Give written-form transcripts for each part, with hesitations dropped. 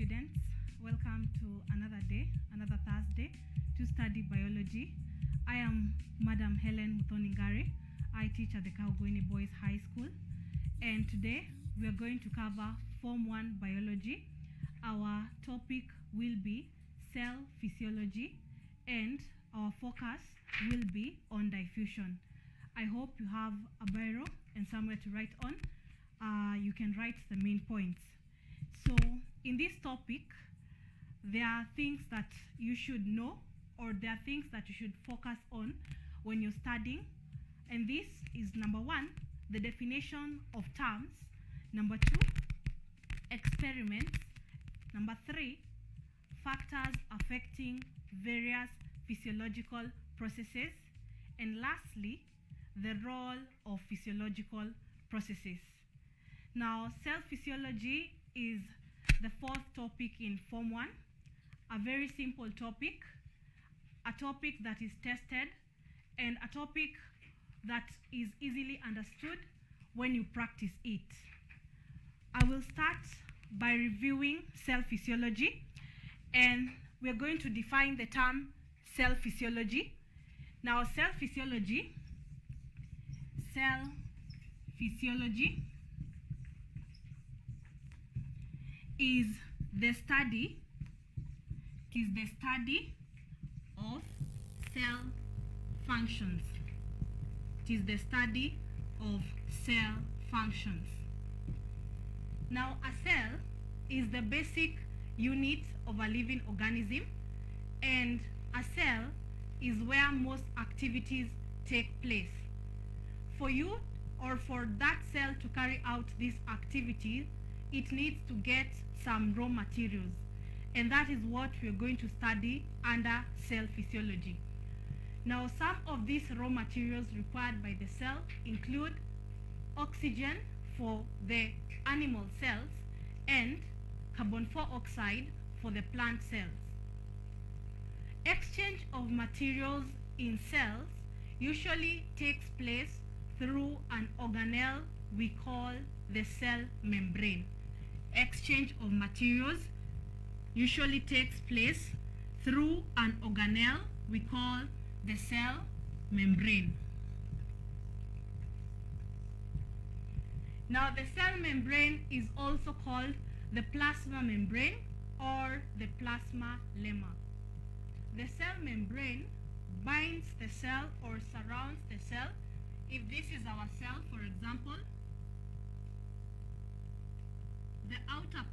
students. Welcome to another day, another Thursday to study biology. I am Madam Helen Muthoningari. I teach at the Kaugweni Boys High School. And today we are going to cover Form 1 biology. Our topic will be cell physiology and our focus will be on diffusion. I hope you have a biro and somewhere to write on. You can write the main points. So in this topic, there are things that you should know, or there are things that you should focus on when you're studying. And this is number 1, the definition of terms. Number 2, experiments. Number 3, factors affecting various physiological processes. And lastly, the role of physiological processes. Now, cell physiology is the 4th topic in Form 1, a very simple topic, a topic that is tested, and a topic that is easily understood when you practice it. I will start by reviewing cell physiology, and we're going to define the term cell physiology. Now, cell physiology is the study of cell functions. It is the study of cell functions. Now, a cell is the basic unit of a living organism, and a cell is where most activities take place. For you, or for that cell to carry out these activities, it needs to get some raw materials, and that is what we are going to study under cell physiology. Now, some of these raw materials required by the cell include oxygen for the animal cells and carbon dioxide for the plant cells. Exchange of materials in cells usually takes place through an organelle we call the cell membrane. Exchange of materials usually takes place through an organelle we call the cell membrane. Now, the cell membrane is also called the plasma membrane or the plasma lemma. The cell membrane binds the cell or surrounds the cell. If this is our cell, for example, the outer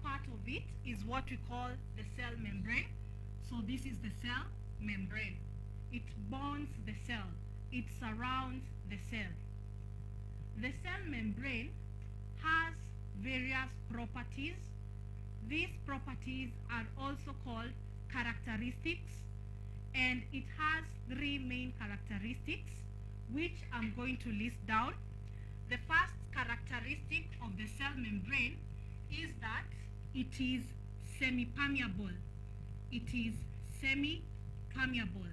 part of it is what we call the cell membrane. So this is the cell membrane. It bonds the cell. It surrounds the cell. The cell membrane has various properties. These properties are also called characteristics, and it has 3 main characteristics, which I'm going to list down. The first characteristic of the cell membrane is that it is semi-permeable. It is semi-permeable.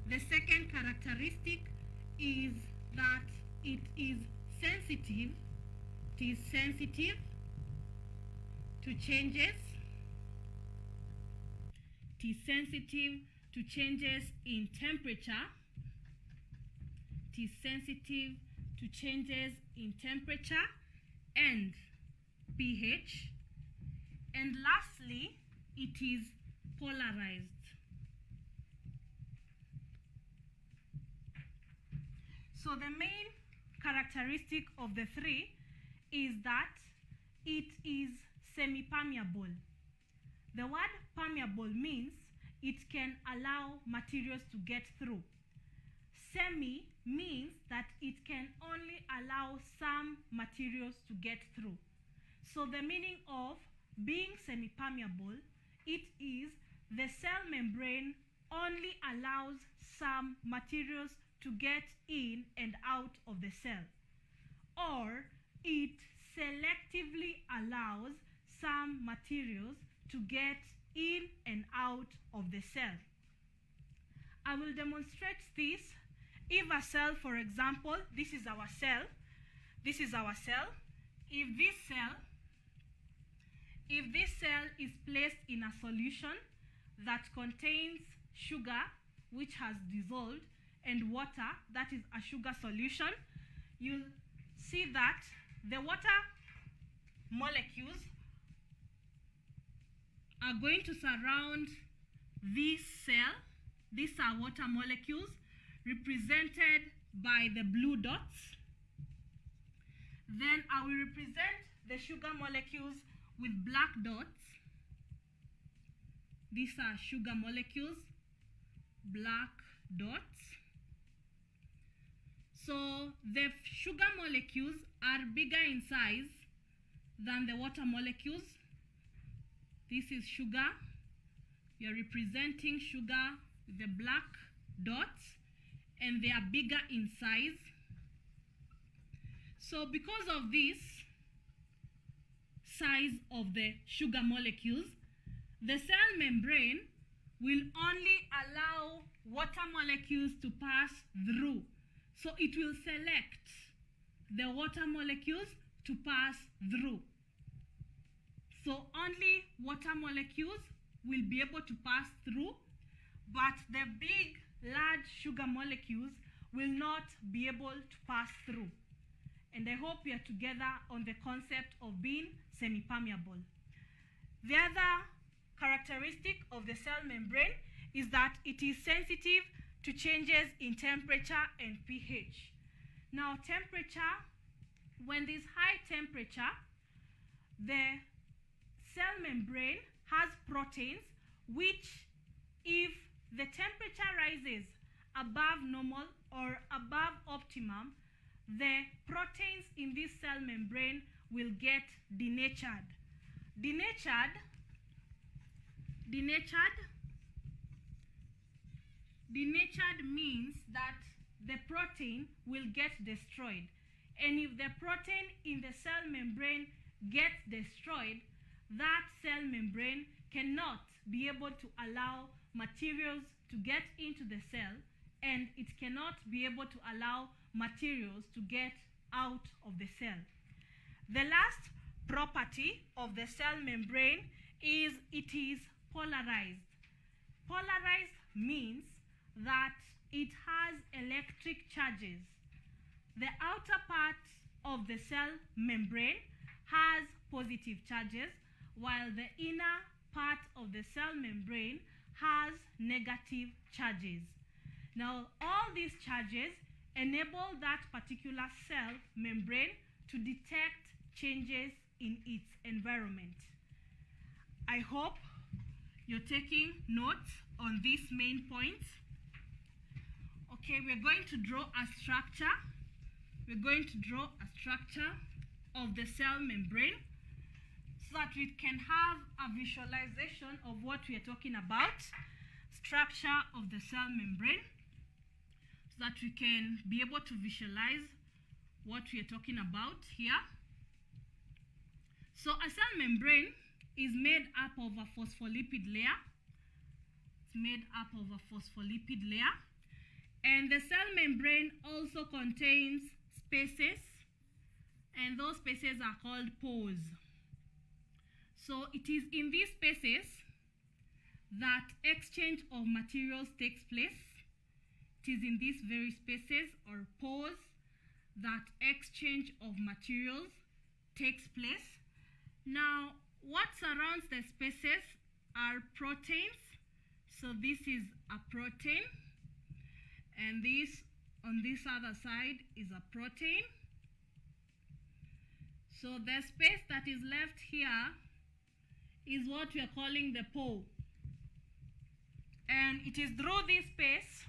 The second characteristic is that it is sensitive. It is sensitive to changes. It is sensitive to changes in temperature. It is sensitive to changes in temperature and pH. And lastly, it is polarized. So the main characteristic of the 3 is that it is semi-permeable. The word permeable means it can allow materials to get through. Semi means that it can only allow some materials to get through. So the meaning of being semi-permeable, it is the cell membrane only allows some materials to get in and out of the cell, or it selectively allows some materials to get in and out of the cell. I will demonstrate this. If a cell, for example, this is our cell, this is our cell. If this cell is placed in a solution that contains sugar which has dissolved and water, that is a sugar solution, you'll see that the water molecules are going to surround this cell. These are water molecules represented by the blue dots. Then I will represent the sugar molecules with black dots. These are sugar molecules, black dots. So the sugar molecules are bigger in size than the water molecules. This is sugar. We are representing sugar with the black dots, and they are bigger in size. So because of this size of the sugar molecules, the cell membrane will only allow water molecules to pass through. So it will select the water molecules to pass through. So only water molecules will be able to pass through, but the big, large sugar molecules will not be able to pass through. And I hope we are together on the concept of being semi-permeable. The other characteristic of the cell membrane is that it is sensitive to changes in temperature and pH. Now, temperature, when there's high temperature, the cell membrane has proteins which, if the temperature rises above normal or above optimum, the proteins in this cell membrane will get denatured. Denatured means that the protein will get destroyed. And if the protein in the cell membrane gets destroyed, that cell membrane cannot be able to allow materials to get into the cell, and it cannot be able to allow materials to get out of the cell. The last property of the cell membrane is it is polarized. Polarized means that it has electric charges. The outer part of the cell membrane has positive charges, while the inner part of the cell membrane has negative charges. Now, all these charges enable that particular cell membrane to detect changes in its environment. I hope you're taking notes on these main points. Okay, we're going to draw a structure. We're going to draw a structure of the cell membrane so that we can have a visualization of what we are talking about. Structure of the cell membrane, so that we can be able to visualize what we are talking about here. So a cell membrane is made up of a phospholipid layer. It's made up of a phospholipid layer. And the cell membrane also contains spaces, and those spaces are called pores. So it is in these spaces that exchange of materials takes place. It is in these very spaces or pores that exchange of materials takes place. Now, what surrounds the spaces are proteins. So this is a protein, and this on this other side is a protein. So the space that is left here is what we are calling the pore. And it is through this space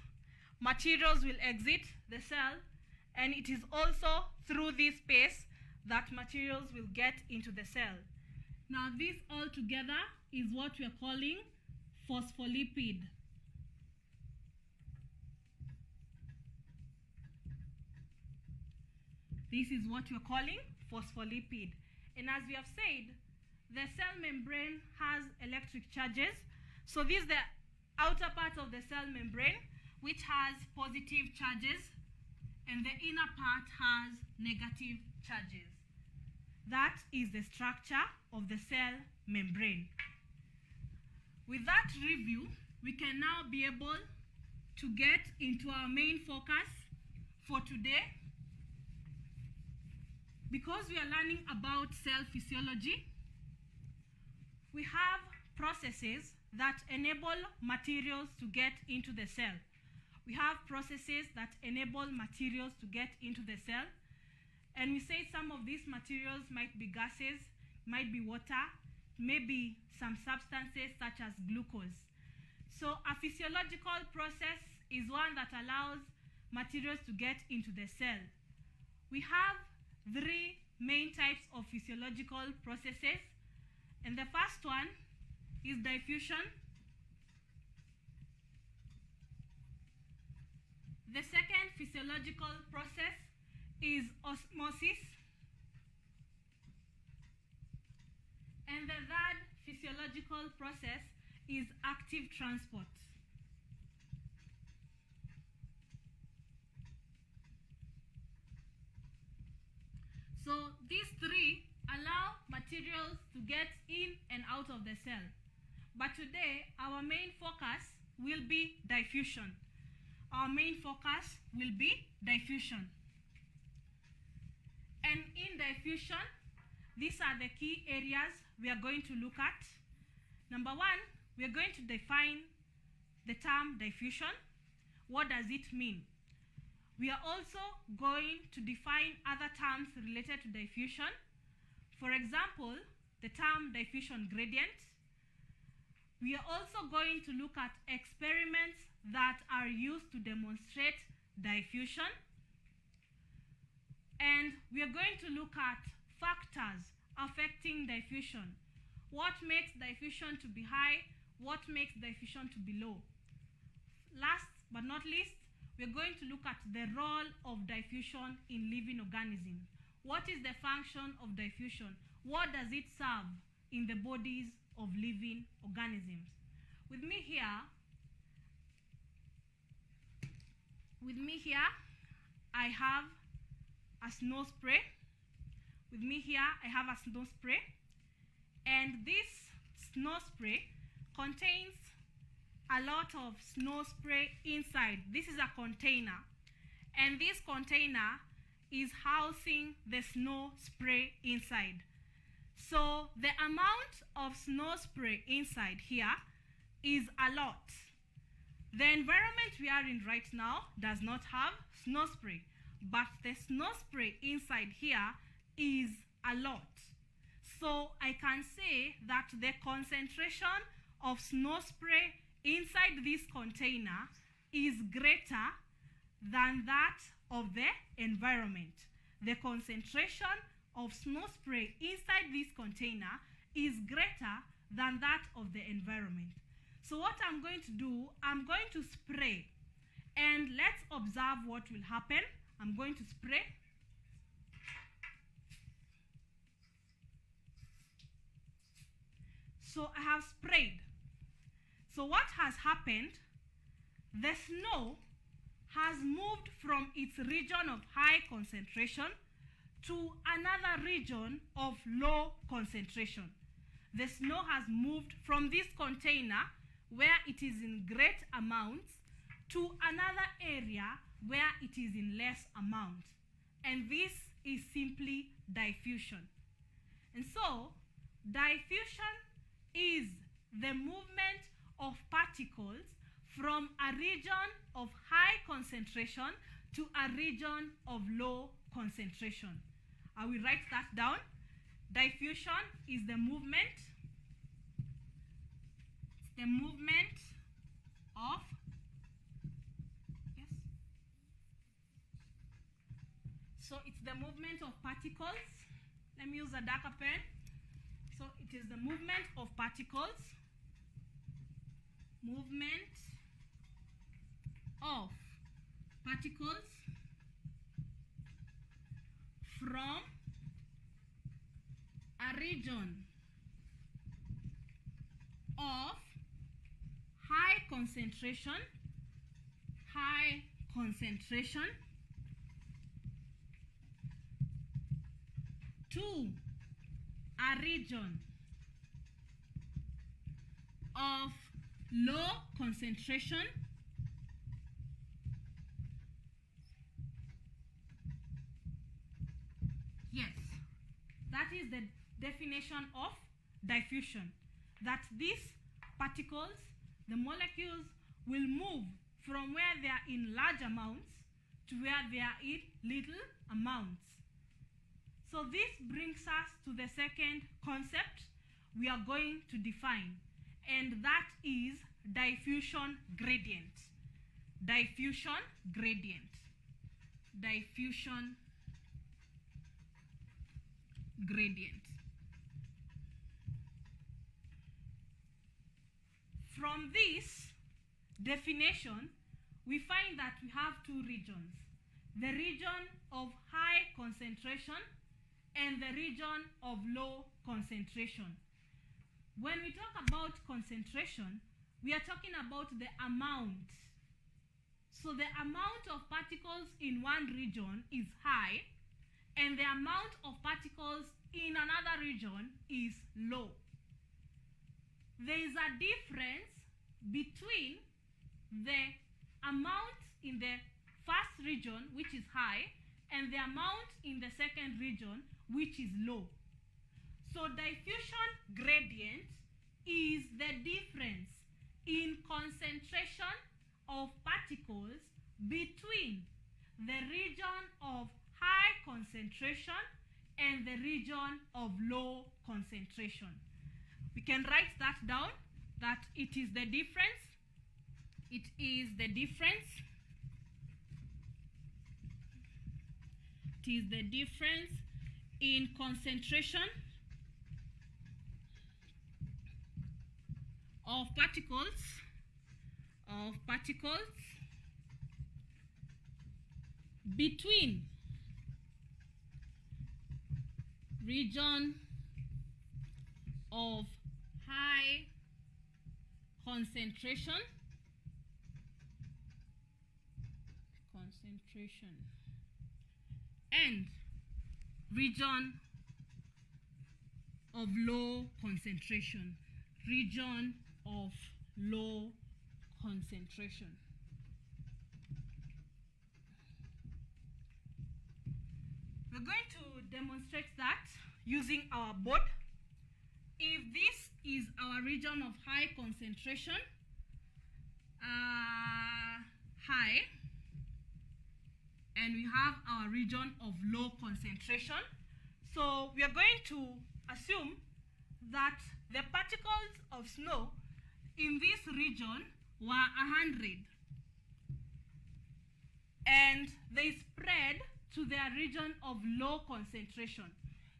materials will exit the cell, and it is also through this space that materials will get into the cell. Now, this all together is what we are calling phospholipid. This is what we are calling phospholipid. And as we have said, the cell membrane has electric charges. So this is the outer part of the cell membrane, which has positive charges, and the inner part has negative charges. That is the structure of the cell membrane. With that review, we can now be able to get into our main focus for today. Because we are learning about cell physiology, we have processes that enable materials to get into the cell. We have processes that enable materials to get into the cell. And we say some of these materials might be gases, might be water, maybe some substances such as glucose. So a physiological process is one that allows materials to get into the cell. We have three main types of physiological processes. And the first one is diffusion. The second physiological process is osmosis. And the third physiological process is active transport. So these three allow materials to get in and out of the cell. But today, our main focus will be diffusion. Our main focus will be diffusion. And in diffusion, these are the key areas we are going to look at. Number one, we are going to define the term diffusion. What does it mean? We are also going to define other terms related to diffusion. For example, the term diffusion gradient. We are also going to look at experiments that are used to demonstrate diffusion. And we are going to look at factors affecting diffusion. What makes diffusion to be high? What makes diffusion to be low? Last but not least, we're going to look at the role of diffusion in living organisms. What is the function of diffusion? What does it serve in the bodies of living organisms? With me here, I have a snow spray. With me here, I have a snow spray. And this snow spray contains a lot of snow spray inside. This is a container. And this container is housing the snow spray inside. So the amount of snow spray inside here is a lot. The environment we are in right now does not have snow spray, but the snow spray inside here is a lot. So I can say that the concentration of snow spray inside this container is greater than that of the environment. The concentration of snow spray inside this container is greater than that of the environment. So what I'm going to do, I'm going to spray. And let's observe what will happen. I'm going to spray. So I have sprayed. So what has happened? The snow has moved from its region of high concentration to another region of low concentration. The snow has moved from this container where it is in great amounts to another area where it is in less amount. And this is simply diffusion. And so, diffusion is the movement of particles from a region of high concentration to a region of low concentration. I will write that down. Diffusion is the movement of So it's the movement of particles. Let me use a darker pen. So it is the movement of particles. Movement of particles from a region of high concentration to a region of low concentration yes, that is the definition of diffusion, that these particles, the molecules, will move from where they are in large amounts to where they are in little amounts. So this brings us to the second concept we are going to define, and that is diffusion gradient. Diffusion gradient. Diffusion gradient. From this definition, we find that we have two regions: the region of high concentration and the region of low concentration. When we talk about concentration, we are talking about the amount. So the amount of particles in one region is high, and the amount of particles in another region is low. There is a difference between the amount in the first region, which is high, and the amount in the second region, which is low. So diffusion gradient is the difference in concentration of particles between the region of high concentration and the region of low concentration. We can write that down, that it is the difference. It is the difference. It is the difference in concentration of particles between region of high concentration and region of low concentration. Region of low concentration. We're going to demonstrate that using our board. If this is our region of high concentration, high, and we have our region of low concentration. So we are going to assume that the particles of snow in this region were 100, and they spread to their region of low concentration.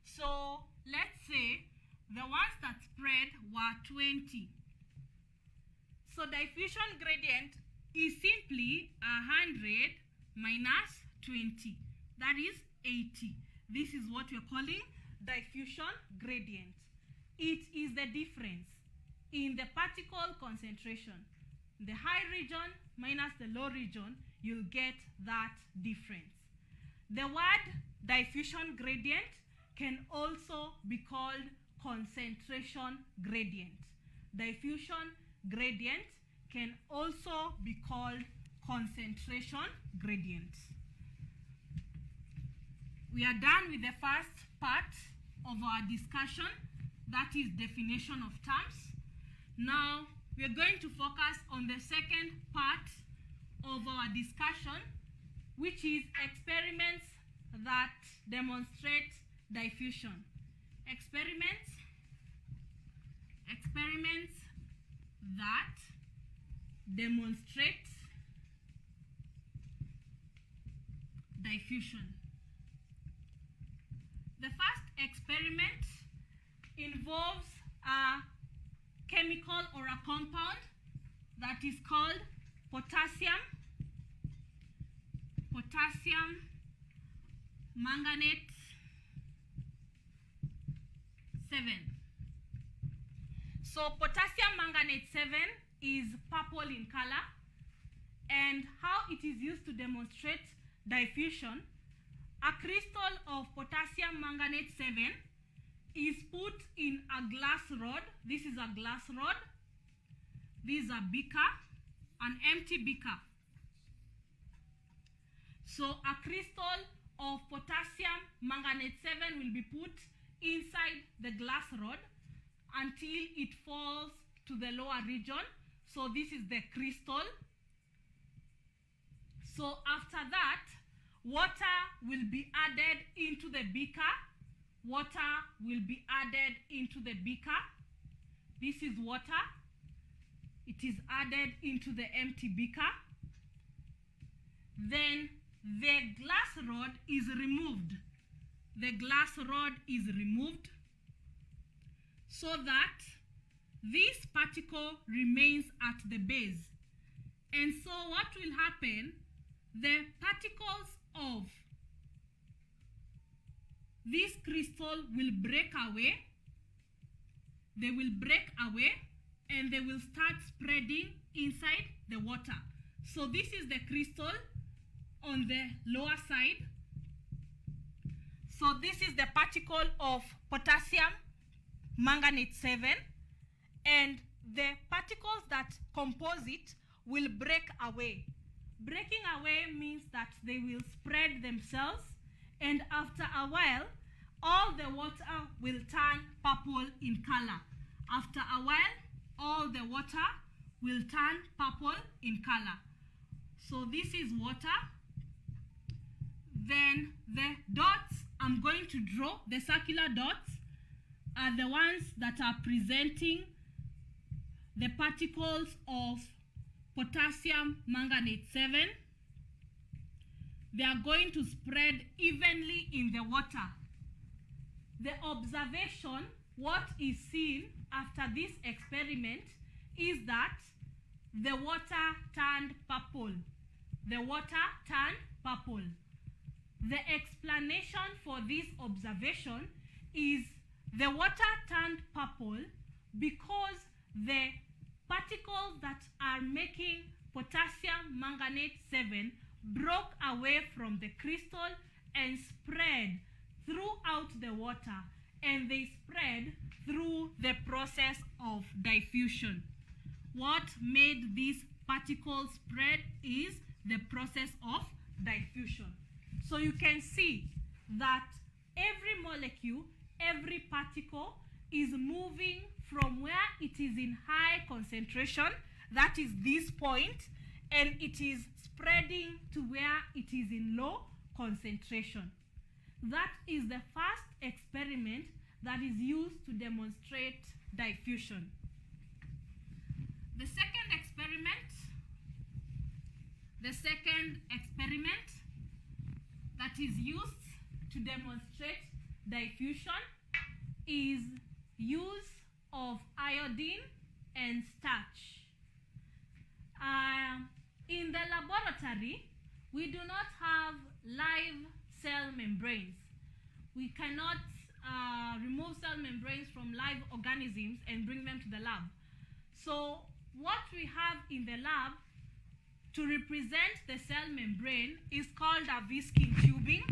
So let's say the ones that spread were 20. So diffusion gradient is simply 100 minus 20. That is 80. This is what we're calling diffusion gradient. It is the difference in the particle concentration. The high region minus the low region, you'll get that difference. The word diffusion gradient can also be called concentration gradient. Diffusion gradient can also be called concentration gradient. We are done with the first part of our discussion, that is definition of terms. Now we are going to focus on the second part of our discussion, which is experiments that demonstrate diffusion. Experiments that demonstrate diffusion. The first experiment involves a chemical or a compound that is called potassium manganate 7. So potassium manganate 7 is purple in color, and how it is used to demonstrate diffusion, a crystal of potassium manganate 7 is put in a glass rod. This is a glass rod. This is a beaker, an empty beaker. So a crystal of potassium manganate 7 will be put inside the glass rod until it falls to the lower region. So this is the crystal. So after that, water will be added into the beaker. Water will be added into the beaker. This is water. It is added into the empty beaker. Then the glass rod is removed. The glass rod is removed so that this particle remains at the base. And so what will happen, the particles of this crystal will break away. They will break away and they will start spreading inside the water. So this is the crystal on the lower side. So this is the particle of potassium manganate 7, and the particles that compose it will break away. Breaking away means that they will spread themselves, and after a while, all the water will turn purple in color. After a while, all the water will turn purple in color. So this is water. Then the dots I'm going to draw, the circular dots, are the ones that are presenting the particles of potassium manganate 7. They are going to spread evenly in the water. The observation, what is seen after this experiment, is that the water turned purple. The water turned purple. The explanation for this observation is the water turned purple because the particles that are making potassium manganate 7 broke away from the crystal and spread throughout the water, and they spread through the process of diffusion. What made these particles spread is the process of diffusion. So you can see that every molecule, every particle is moving from where it is in high concentration, that is this point, and it is spreading to where it is in low concentration. That is the first experiment that is used to demonstrate diffusion. The second experiment that is used to demonstrate diffusion is use of iodine and starch. In the laboratory, we do not have live cell membranes. We cannot remove cell membranes from live organisms and bring them to the lab. So what we have in the lab to represent the cell membrane is called a Viskin tubing.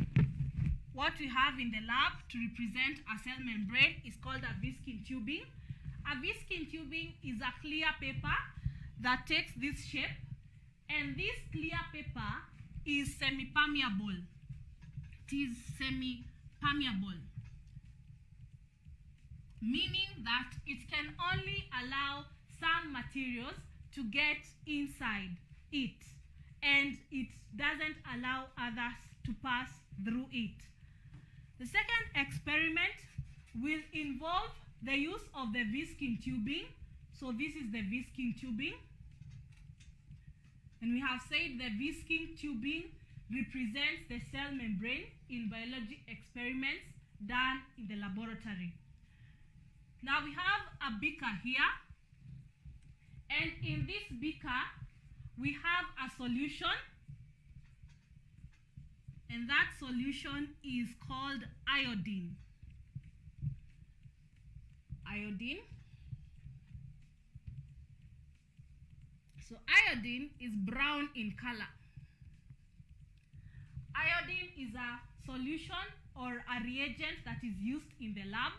What we have in the lab to represent a cell membrane is called a Viskin tubing. A Viskin tubing is a clear paper that takes this shape, and this clear paper is semi-permeable. It is semi-permeable, meaning that it can only allow some materials to get inside it, and it doesn't allow others to pass through it. The second experiment will involve the use of the Viskin tubing. So this is the Viskin tubing. And we have said the Viskin tubing represents the cell membrane in biology experiments done in the laboratory. Now we have a beaker here. And in this beaker, we have a solution, and that solution is called iodine. Iodine. So iodine is brown in color. Iodine is a solution or a reagent that is used in the lab.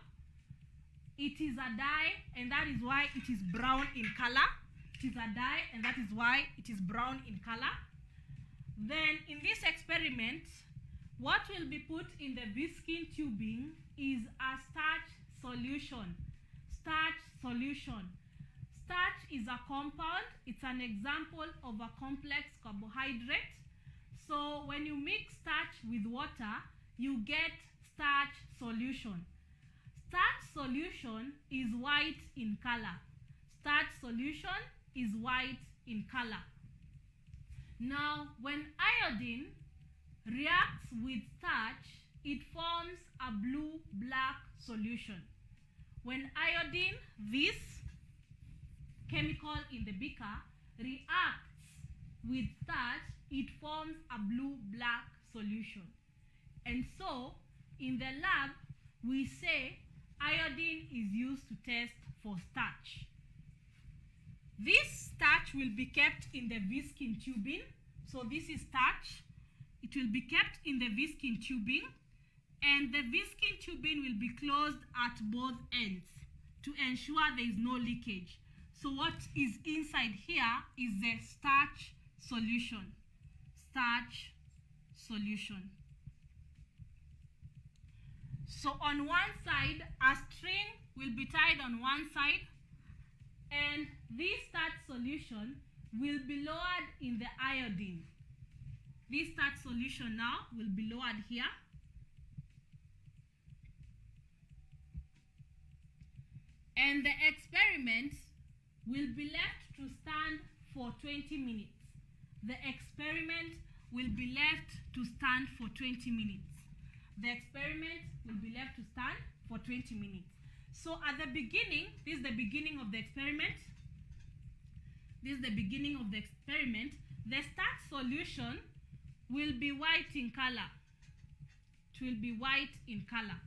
It is a dye, and that is why it is brown in color. It is a dye, and that is why it is brown in color. Then in this experiment, what will be put in the viscine tubing is a starch solution. Starch solution. Starch is a compound. It's an example of a complex carbohydrate. So when you mix starch with water, you get starch solution. Starch solution is white in color. Starch solution is white in color. Now, when iodine reacts with starch, it forms a blue-black solution. When iodine, this chemical in the beaker, reacts with starch, it forms a blue-black solution. And so, in the lab, we say iodine is used to test for starch. This starch will be kept in the viscine tubing. So this is starch. It will be kept in the viscine tubing, and the viscine tubing will be closed at both ends to ensure there is no leakage. So what is inside here is the starch solution. Starch solution. So on one side, a string will be tied on one side, and this starch solution will be lowered in the iodine. This starch solution now will be lowered here. And the experiment will be left to stand for 20 minutes. The experiment will be left to stand for 20 minutes. The experiment will be left to stand for 20 minutes. So at the beginning, this is the beginning of the experiment. This is the beginning of the experiment. The starch solution will be white in color. It will be white in color.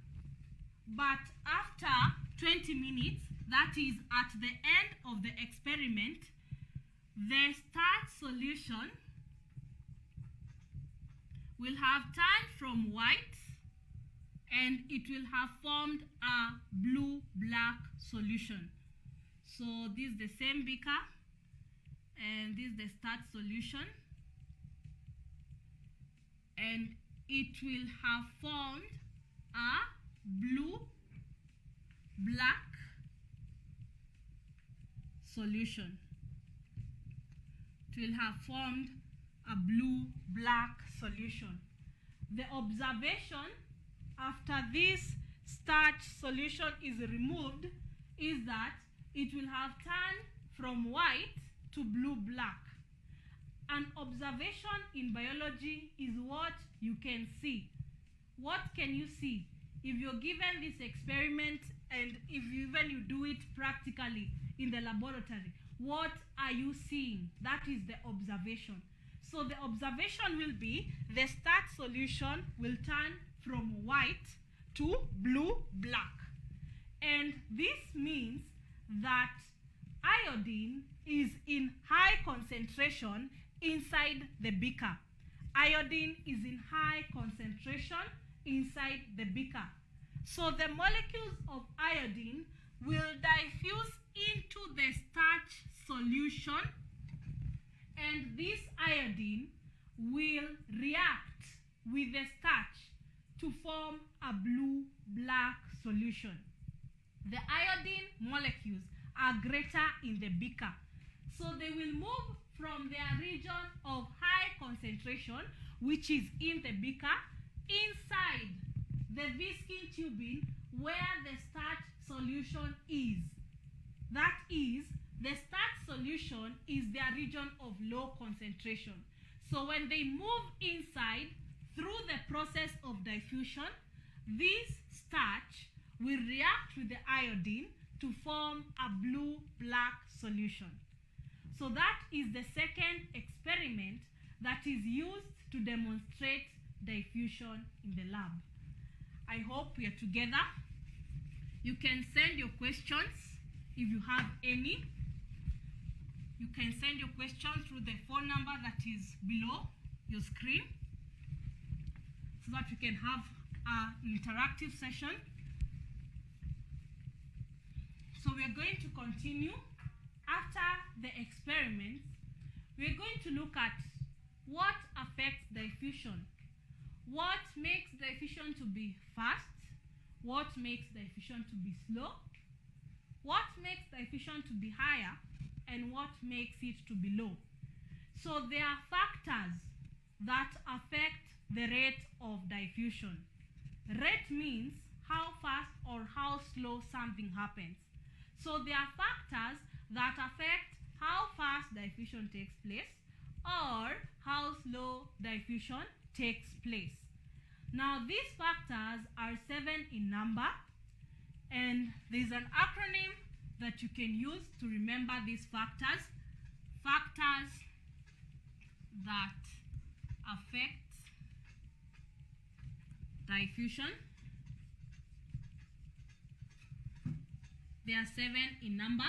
But after 20 minutes, that is at the end of the experiment, the starch solution will have turned from white, and it will have formed a blue-black solution. So this is the same beaker, and this is the starch solution, and it will have formed a blue-black solution. It will have formed a blue-black solution. The observation after this starch solution is removed is that it will have turned from white to blue-black. An observation in biology is what you can see. What can you see? If you're given this experiment and if you do it practically in the laboratory, what are you seeing? That is the observation. So the observation will be the starch solution will turn from white to blue-black. And this means that iodine is in high concentration inside the beaker. Iodine is in high concentration inside the beaker. So the molecules of iodine will diffuse into the starch solution, and this iodine will react with the starch to form a blue-black solution. The iodine molecules are greater in the beaker, so they will move from their region of high concentration, which is in the beaker, inside the viscine tubing where the starch solution is. That is, the starch solution is their region of low concentration. So when they move inside through the process of diffusion, this starch will react with the iodine to form a blue-black solution. So that is the second experiment that is used to demonstrate diffusion in the lab. I hope we are together. You can send your questions if you have any. You can send your questions through the phone number that is below your screen. so that we can have an interactive session. So we are going to continue. After the experiments, we are going to look at what affects diffusion, what makes diffusion to be fast, what makes diffusion to be slow, what makes diffusion to be higher, and what makes it to be low. So there are factors that affect the rate of diffusion. Rate means how fast or how slow something happens. So there are factors that affect how fast diffusion takes place or how slow diffusion takes place. Now these factors are 7 in number, and there's an acronym that you can use to remember these factors. Factors that affect diffusion. There are 7 in number.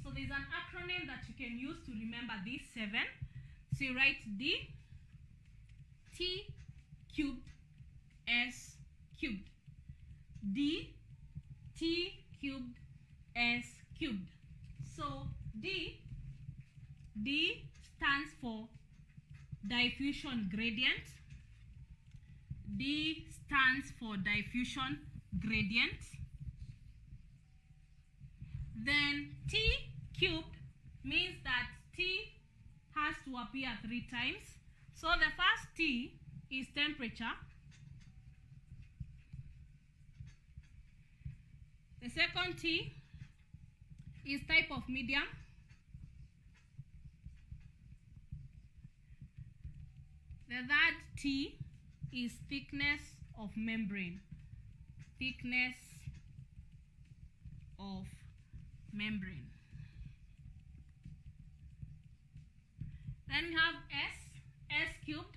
So there's an acronym that you can use to remember these 7. So you write D, T cubed, S cubed. D, T cubed, S cubed. So D stands for diffusion gradient. D stands for diffusion gradient. Then T cubed means that T has to appear 3 times. So the first T is temperature. The second T is type of medium. The third T is thickness of membrane. Thickness of membrane. Then we have S cubed.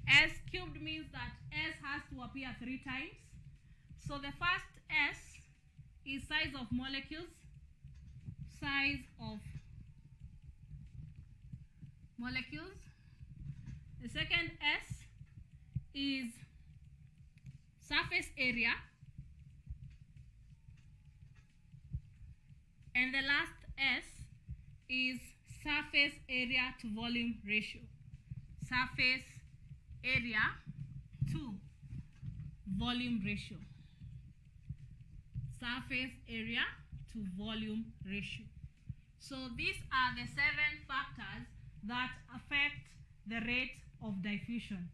S cubed means that S has to appear 3 times. So the first S is size of molecules. Size of molecules. The second S is surface area. And the last S is surface area to volume ratio. Surface area to volume ratio. Surface area to volume ratio. So these are the 7 factors that affect the rate of diffusion.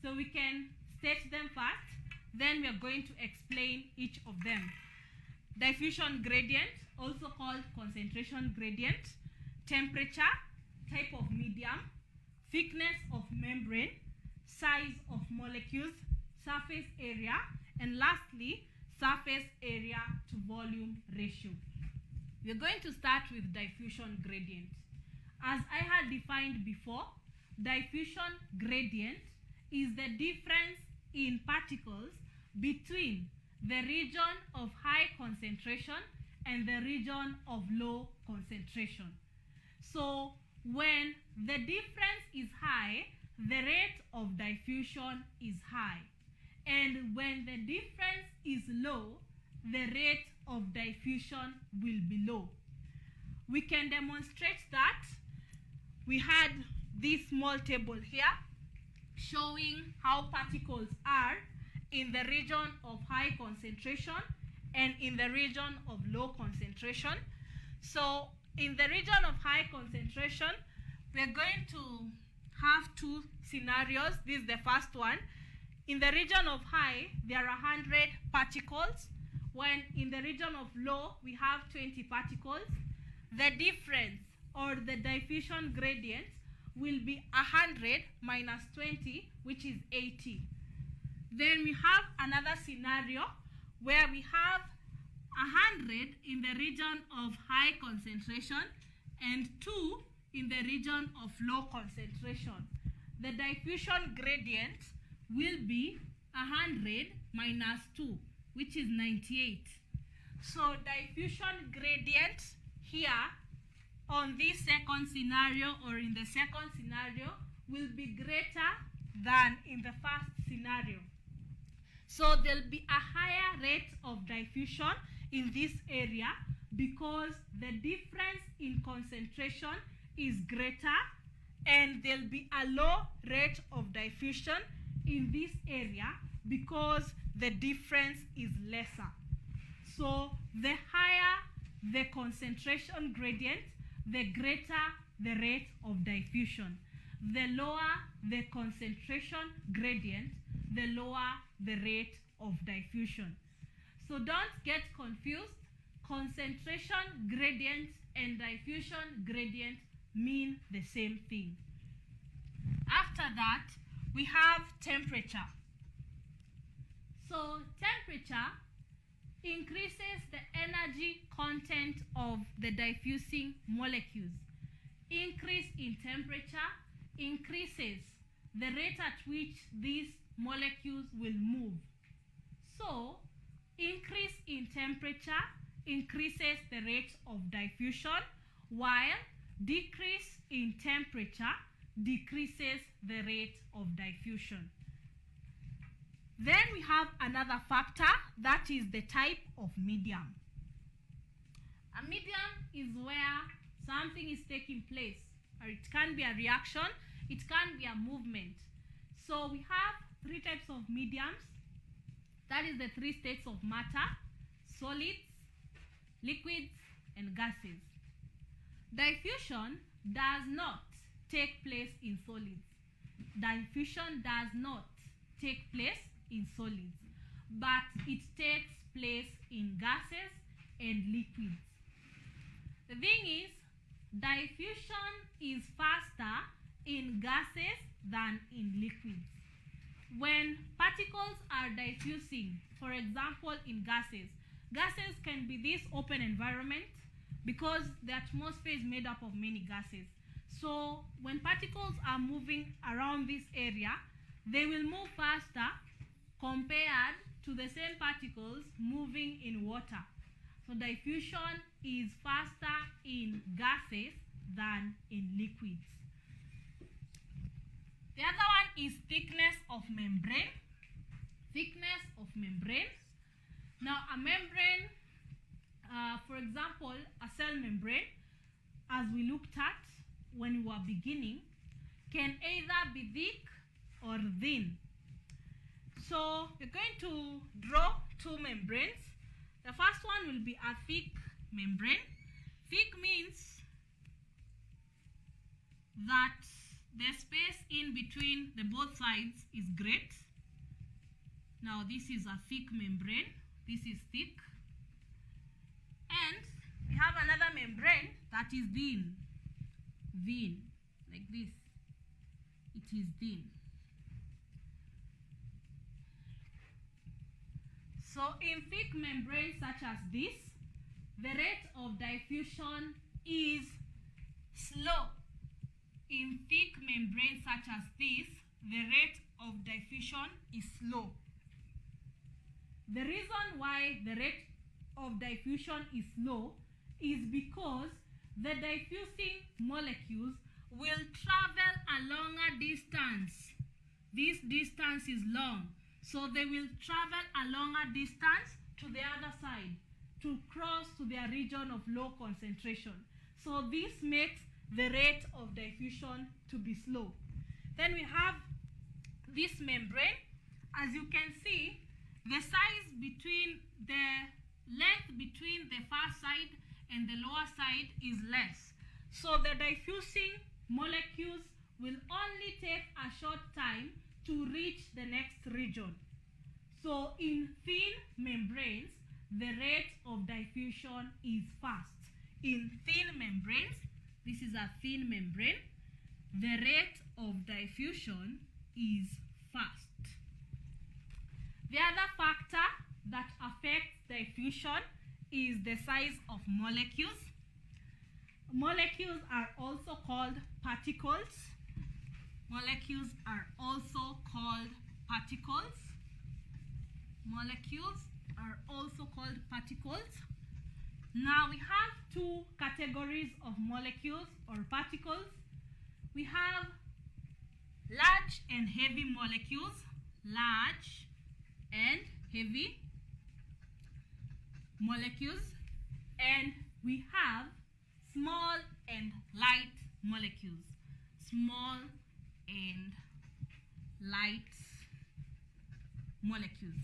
So we can state them first, then we are going to explain each of them. Diffusion gradient, also called concentration gradient, temperature, type of medium, thickness of membrane, size of molecules, surface area, and lastly, surface area to volume ratio. We're going to start with diffusion gradient. As I had defined before, diffusion gradient is the difference in particles between the region of high concentration and the region of low concentration. So when the difference is high, the rate of diffusion is high. And when the difference is low, the rate of diffusion will be low. We can demonstrate that. We had this small table here showing how particles are in the region of high concentration and in the region of low concentration. So in the region of high concentration, we're going to have 2 scenarios. This is the first one. In the region of high, there are 100 particles, when in the region of low, we have 20 particles. The difference or the diffusion gradient will be 100 minus 20, which is 80. Then we have another scenario where we have 100 in the region of high concentration and 2 in the region of low concentration. The diffusion gradient will be 100 minus 2, which is 98. So diffusion gradient here on this second scenario, or in the second scenario, will be greater than in the first scenario. So there'll be a higher rate of diffusion in this area because the difference in concentration is greater, and there'll be a low rate of diffusion in this area because the difference is lesser. So the higher the concentration gradient, the greater the rate of diffusion. The lower the concentration gradient, the lower the rate of diffusion. So don't get confused. Concentration gradient and diffusion gradient mean the same thing. After that, we have temperature. So temperature increases the energy content of the diffusing molecules. Increase in temperature increases the rate at which these molecules will move. So increase in temperature increases the rate of diffusion, while decrease in temperature decreases the rate of diffusion. Then we have another factor, that is the type of medium. A medium is where something is taking place, or it can be a reaction, it can be a movement. So we have three types of mediums. That is the three states of matter: solids, liquids, and gases. Diffusion does not take place in solids. Diffusion does not take place in solids, but it takes place in gases and liquids. The thing is, diffusion is faster in gases than in liquids. When particles are diffusing, for example in gases, gases can be this open environment because the atmosphere is made up of many gases. So when particles are moving around this area, they will move faster compared to the same particles moving in water. So diffusion is faster in gases than in liquids. The other one is thickness of membrane. Thickness of membrane. Now a membrane, for example, a cell membrane, as we looked at when we were beginning, can either be thick or thin. So we're going to draw two membranes. The first one will be a thick membrane. Thick means that the space in between the both sides is great. Now this is a thick membrane. This is thick. And we have another membrane that is thin. Thin, like this. It is thin. So in thick membranes such as this, the rate of diffusion is slow. In thick membranes such as this, the rate of diffusion is slow. The reason why the rate of diffusion is slow is because the diffusing molecules will travel a longer distance. This distance is long, so they will travel a longer distance to the other side to cross to their region of low concentration. So this makes the rate of diffusion to be slow. Then we have this membrane. As you can see, the size between the length between the far side and the lower side is less. So the diffusing molecules will only take a short time to reach the next region. So in thin membranes, the rate of diffusion is fast. In thin membranes, this is a thin membrane, the rate of diffusion is fast. The other factor that affects diffusion is the size of molecules. Molecules are also called particles. Molecules are also called particles. Molecules are also called particles. Now we have two categories of molecules or particles. We have large and heavy molecules, large and heavy molecules, and we have small and light molecules, small and light molecules.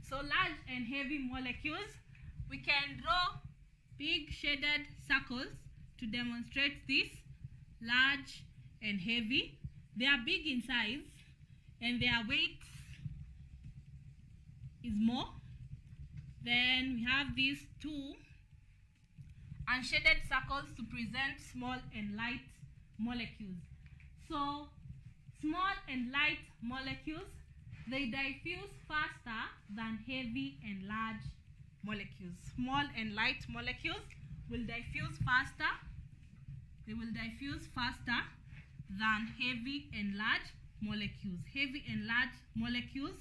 So large and heavy molecules, we can draw big shaded circles to demonstrate this. Large and heavy, they are big in size and their weight is more. Then we have these two unshaded circles to present small and light molecules. So small and light molecules, they diffuse faster than heavy and large molecules. Small and light molecules will diffuse faster. They will diffuse faster than heavy and large molecules. Heavy and large molecules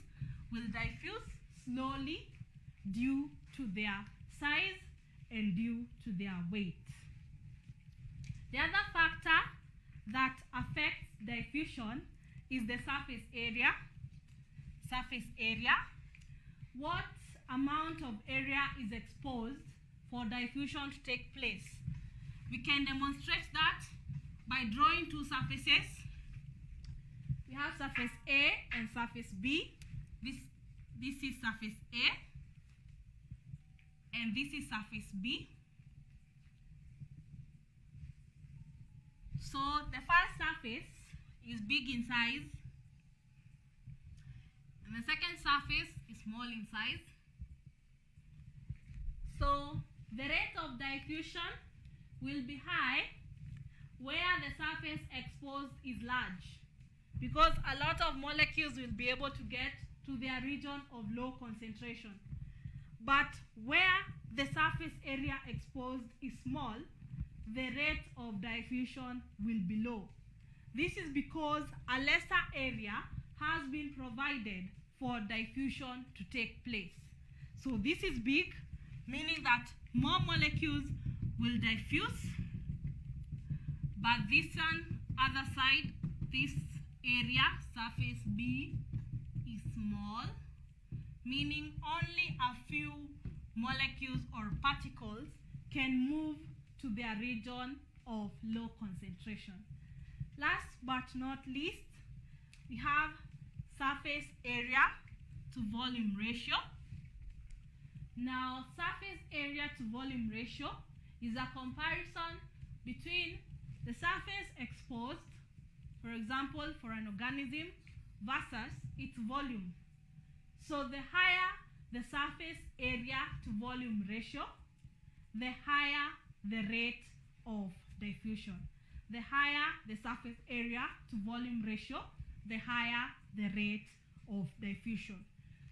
will diffuse slowly due to their size and due to their weight. The other factor that affects diffusion is the surface area. Surface area. What amount of area is exposed for diffusion to take place? We can demonstrate that by drawing two surfaces. We have surface A and surface B. This is surface A and this is surface B. So the first surface is big in size and the second surface is small in size. So the rate of diffusion will be high where the surface exposed is large, because a lot of molecules will be able to get to their region of low concentration. But where the surface area exposed is small, the rate of diffusion will be low. This is because a lesser area has been provided for diffusion to take place. So this is big, meaning that more molecules will diffuse, but this one, other side, this area, surface B, is small, meaning only a few molecules or particles can move to their region of low concentration. Last but not least, we have surface area to volume ratio. Now, surface area to volume ratio is a comparison between the surface exposed, for example, for an organism, versus its volume. So the higher the surface area to volume ratio, the higher the rate of diffusion. The higher the surface area to volume ratio, the higher the rate of diffusion.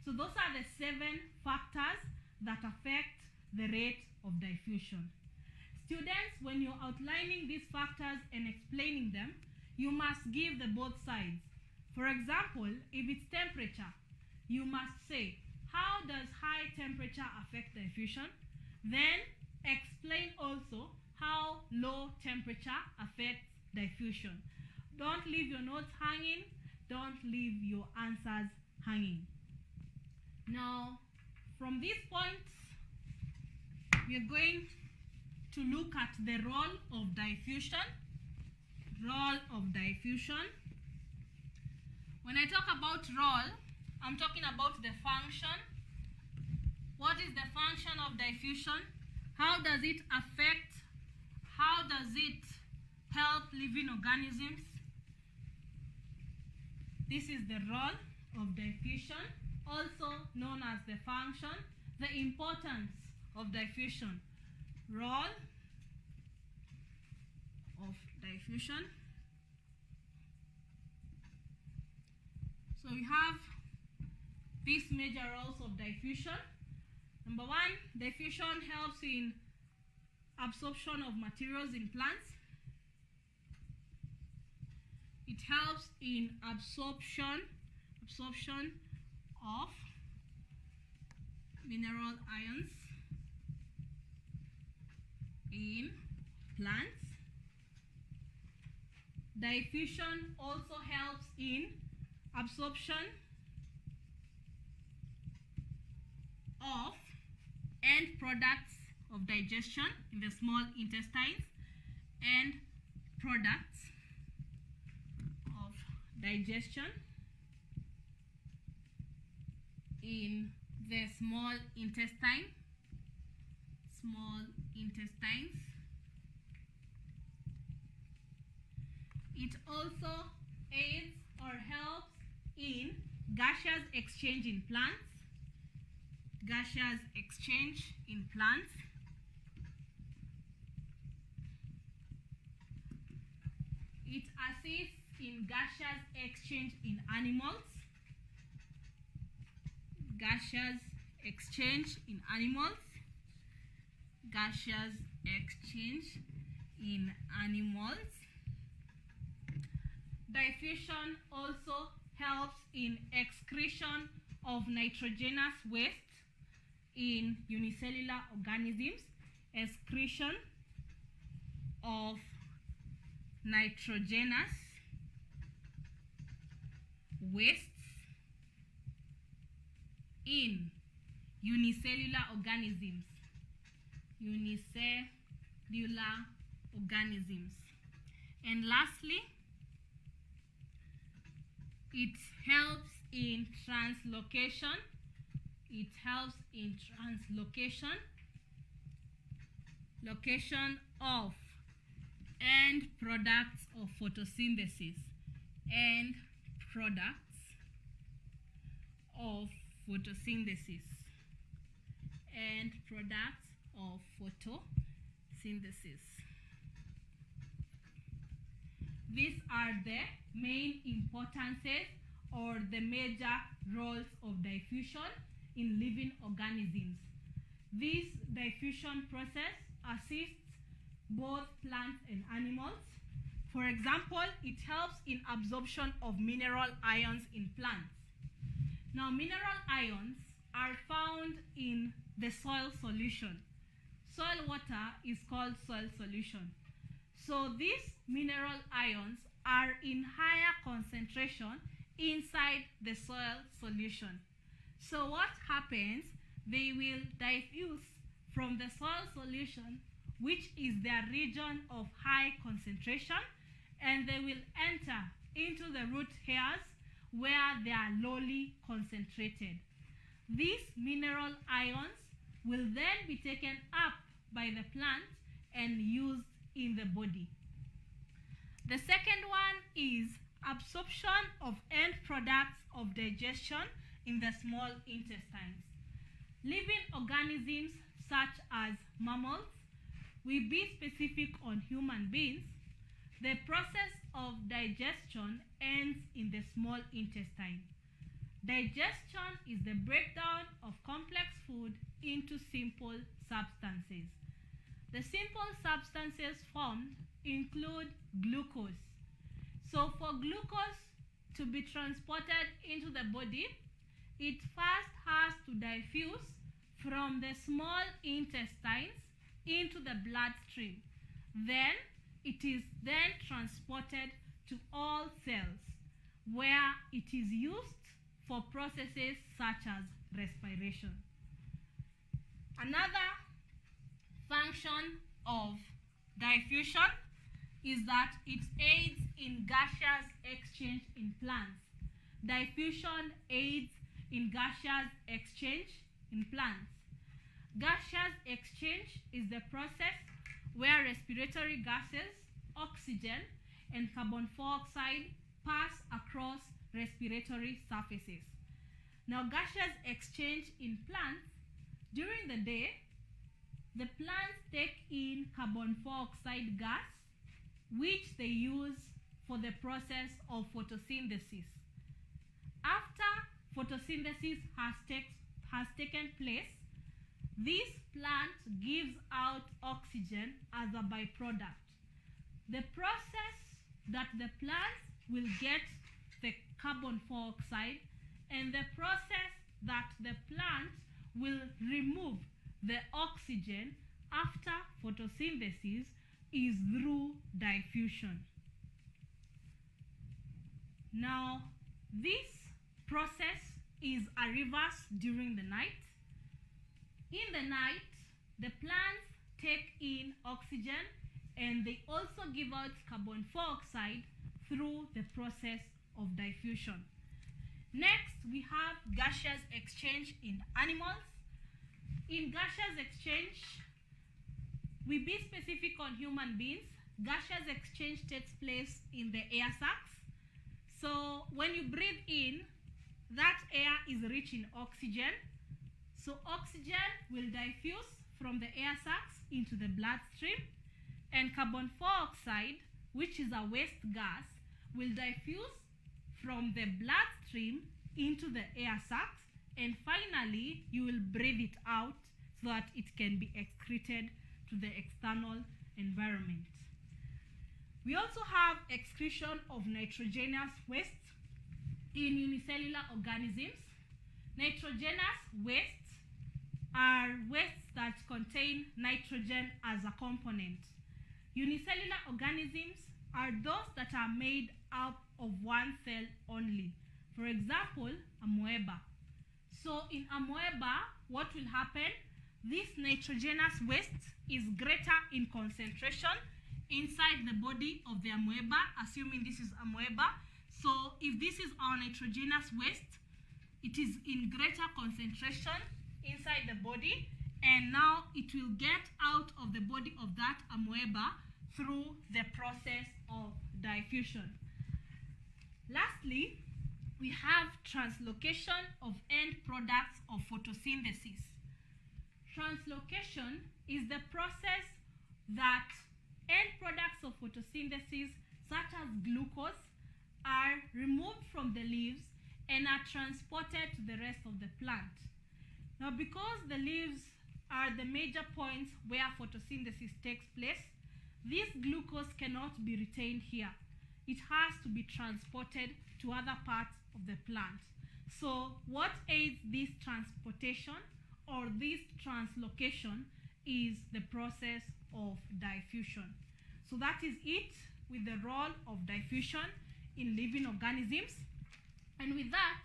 So those are the 7 factors that affect the rate of diffusion. Students, when you're outlining these factors and explaining them, you must give the both sides. For example, if it's temperature, you must say, how does high temperature affect diffusion? Then explain also how low temperature affects diffusion. Don't leave your notes hanging. Don't leave your answers hanging. Now, from these points, we are going to look at the role of diffusion. Role of diffusion. When I talk about role, I'm talking about the function. What is the function of diffusion? How does it affect? How does it help living organisms? This is the role of diffusion, also known as the function. The importance of diffusion. Role of diffusion. So we have these major roles of diffusion. Number 1, diffusion helps in absorption of materials in plants. It helps in absorption of mineral ions in plants. Diffusion also helps in absorption of end products of digestion in the small intestines and products of digestion in the small intestines. It also aids or helps in gaseous exchange in plants. It assists in gaseous exchange in animals. Diffusion also helps in excretion of nitrogenous waste in unicellular organisms. Excretion of nitrogenous wastes in unicellular organisms. And lastly, it helps in translocation. Location of end products of photosynthesis. These are the main importances or the major roles of diffusion in living organisms. This diffusion process assists both plants and animals. For example, it helps in absorption of mineral ions in plants. Now, mineral ions are found in the soil solution. Soil water is called soil solution. So these mineral ions are in higher concentration inside the soil solution. So what happens? They will diffuse from the soil solution, which is their region of high concentration, and they will enter into the root hairs where they are lowly concentrated. These mineral ions will then be taken up by the plant and used in the body. The second one is absorption of end products of digestion in the small intestines. Living organisms such as mammals, we be specific on human beings, the process of digestion ends in the small intestine. Digestion is the breakdown of complex food into simple substances. The simple substances formed include glucose. So for glucose to be transported into the body, it first has to diffuse from the small intestines into the bloodstream. Then it is then transported to all cells where it is used for processes such as respiration. Another function of diffusion is that it aids in gaseous exchange in plants. Diffusion aids in gaseous exchange in plants. Gaseous exchange is the process where respiratory gases, oxygen, and carbon dioxide pass across respiratory surfaces. Now, gaseous exchange in plants, during the day, the plants take in carbon dioxide gas, which they use for the process of photosynthesis. After photosynthesis has taken place, this plant gives out oxygen as a byproduct. The process that the plant will get the carbon dioxide and the process that the plant will remove the oxygen after photosynthesis is through diffusion. Now, this process is a reverse during the night. In the night, the plants take in oxygen and they also give out carbon dioxide through the process of diffusion. Next, we have gaseous exchange in animals. In gaseous exchange, we be specific on human beings. Gaseous exchange takes place in the air sacs. So when you breathe in, that air is rich in oxygen. So oxygen will diffuse from the air sacs into the bloodstream, and carbon dioxide, which is a waste gas, will diffuse from the bloodstream into the air sacs, and finally you will breathe it out so that it can be excreted to the external environment. We also have excretion of nitrogenous waste in unicellular organisms. Nitrogenous wastes are wastes that contain nitrogen as a component. Unicellular organisms are those that are made up of one cell only. For example, amoeba. So in amoeba, what will happen? This nitrogenous waste is greater in concentration inside the body of the amoeba, assuming this is amoeba. So if this is our nitrogenous waste, it is in greater concentration inside the body, and now it will get out of the body of that amoeba through the process of diffusion. Lastly, we have translocation of end products of photosynthesis. Translocation is the process that end products of photosynthesis, such as glucose, are removed from the leaves and are transported to the rest of the plant. Now, because the leaves are the major points where photosynthesis takes place, this glucose cannot be retained here. It has to be transported to other parts of the plant. So what aids this transportation or this translocation is the process of diffusion. So that is it with the role of diffusion in living organisms. And with that,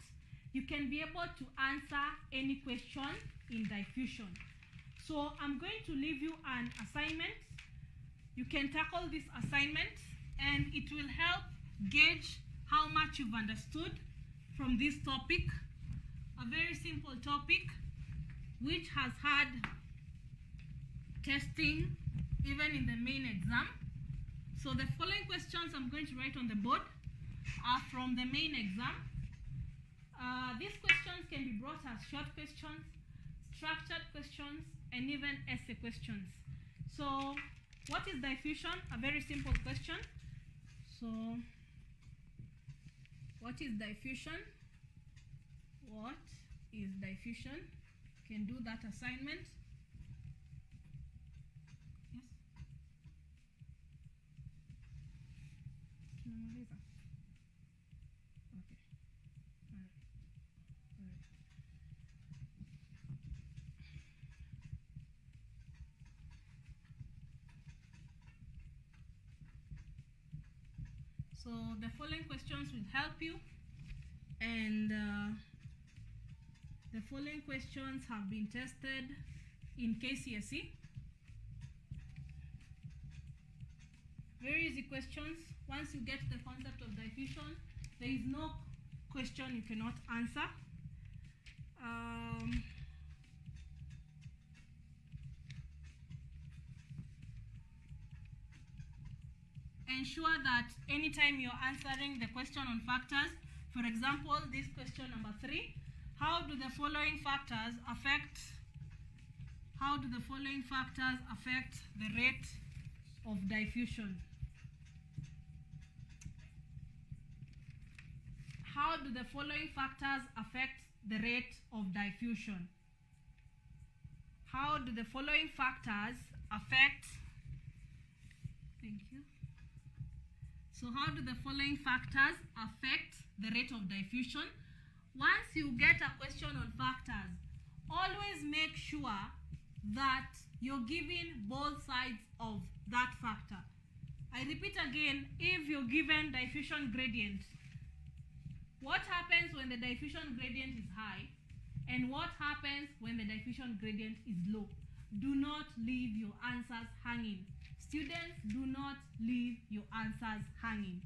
you can be able to answer any question in diffusion. So I'm going to leave you an assignment. You can tackle this assignment and it will help gauge how much you've understood from this topic, a very simple topic which has had testing even in the main exam. So the following questions I'm going to write on the board are from the main exam. These questions can be brought as short questions, structured questions, and even essay questions. So what is diffusion? A very simple question. So what is diffusion? What is diffusion? You can do that assignment. Yes. Tunamaliza. Okay. All right. So the following questions will help you, and the following questions have been tested in KCSE. Very easy questions. Once you get the concept of diffusion, there is no question you cannot answer. Ensure that anytime you're answering the question on factors, for example, this question number 3, how do the following factors affect the rate of diffusion? How do the following factors affect the rate of diffusion? How do the following factors affect, thank you. So how do the following factors affect the rate of diffusion? Once you get a question on factors, always make sure that you're giving both sides of that factor. I repeat again, if you're given diffusion gradient, what happens when the diffusion gradient is high and what happens when the diffusion gradient is low. Do not leave your answers hanging. Students, do not leave your answers hanging.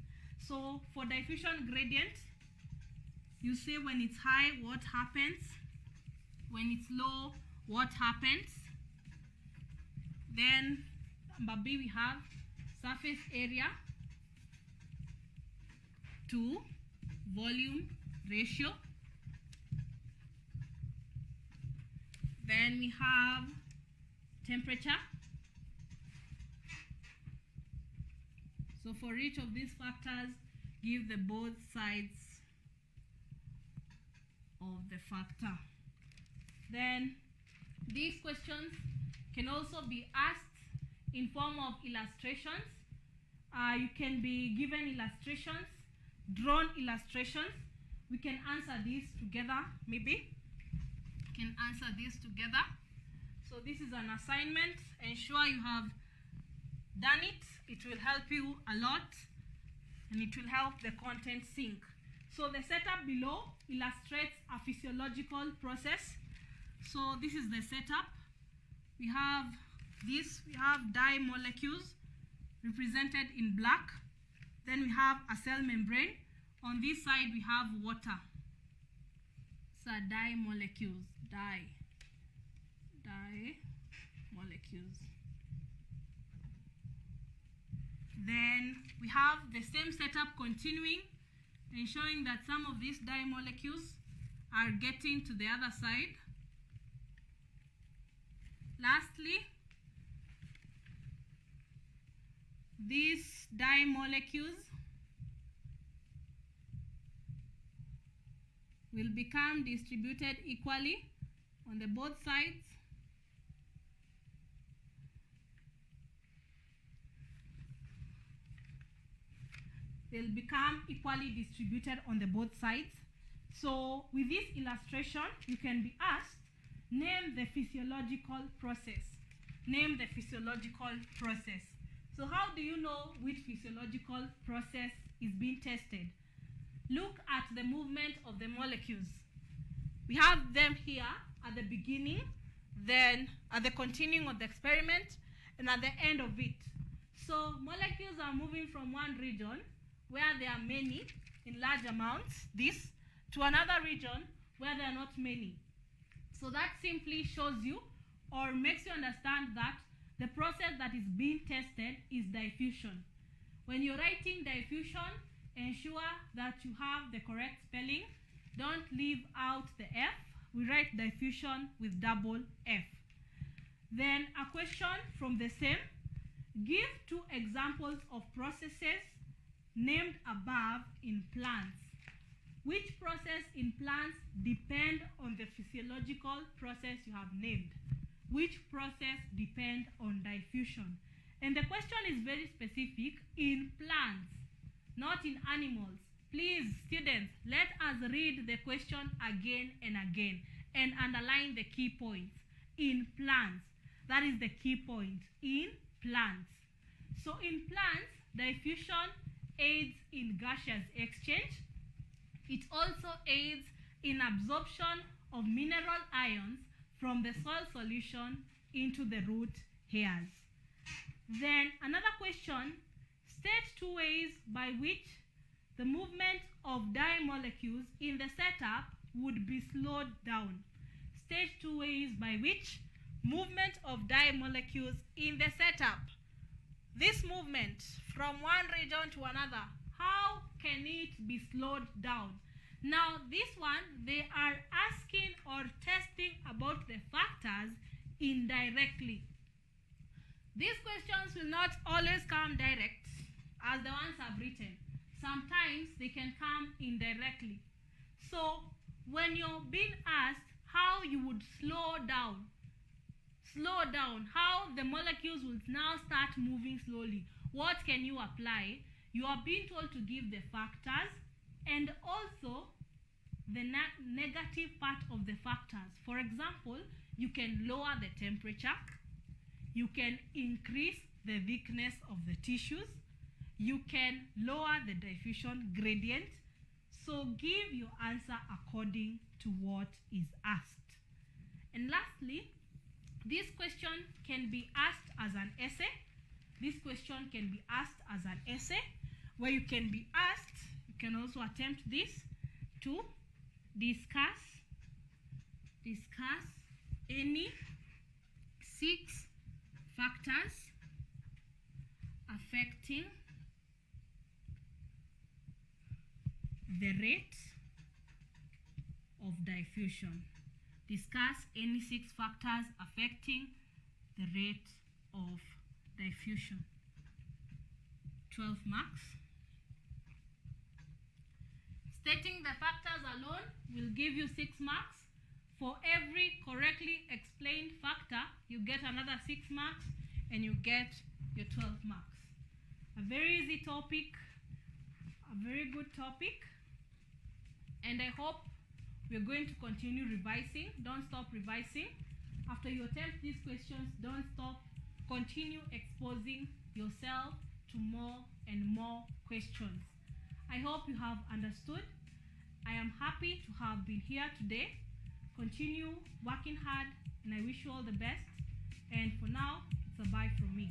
So for diffusion gradient, you say when it's high, what happens? When it's low, what happens? Then number B, we have surface area to volume ratio. Then we have temperature. So for each of these factors, give the both sides of the factor. Then these questions can also be asked in form of illustrations. You can be given illustrations, drawn illustrations. We can answer these together, maybe. We can answer these together. So this is an assignment. Ensure you have done it. It will help you a lot and it will help the content sink. So the setup below illustrates a physiological process. So this is the setup. We have this, we have dye molecules represented in black. Then we have a cell membrane. On this side we have water. So dye molecules, dye molecules. Then we have the same setup continuing, ensuring that some of these dye molecules are getting to the other side. Lastly, these dye molecules will become distributed equally on the both sides. They'll become equally distributed on the both sides. So with this illustration, you can be asked, name the physiological process. Name the physiological process. So how do you know which physiological process is being tested? Look at the movement of the molecules. We have them here at the beginning, then at the continuing of the experiment, and at the end of it. So molecules are moving from one region where there are many in large amounts, this, to another region where there are not many. So that simply shows you or makes you understand that the process that is being tested is diffusion. When you're writing diffusion, ensure that you have the correct spelling. Don't leave out the F. We write diffusion with double F. Then a question from the same. Give 2 examples of processes named above in plants. Which process in plants depend on the physiological process you have named? Which process depend on diffusion? And the question is very specific in plants, not in animals. Please, students, let us read the question again and again and underline the key points. In plants, that is the key point, in plants. So in plants, diffusion aids in gaseous exchange. It also aids in absorption of mineral ions from the soil solution into the root hairs. Then another question, state 2 ways by which the movement of dye molecules in the setup would be slowed down. State 2 ways by which movement of dye molecules in the setup. This movement from one region to another, how can it be slowed down? Now this one, they are asking or testing about the factors indirectly. These questions will not always come direct as the ones I've written. Sometimes they can come indirectly. So when you're being asked how you would slow down, how the molecules will now start moving slowly, what can you apply? You are being told to give the factors and also the negative part of the factors. For example, you can lower the temperature, you can increase the thickness of the tissues, you can lower the diffusion gradient. So give your answer according to what is asked. And lastly, this question can be asked as an essay. This question can be asked as an essay, where you can be asked, you can also attempt this, to discuss any 6 factors affecting the rate of diffusion. Discuss any 6 factors affecting the rate of diffusion. 12 marks. Stating the factors alone will give you 6 marks. For every correctly explained factor, you get another 6 marks, and you get your 12 marks. A very easy topic, a very good topic, and I hope we're going to continue revising. Don't stop revising. After you attempt these questions, don't stop. Continue exposing yourself to more and more questions. I hope you have understood. I am happy to have been here today. Continue working hard, and I wish you all the best. And for now, it's a bye from me.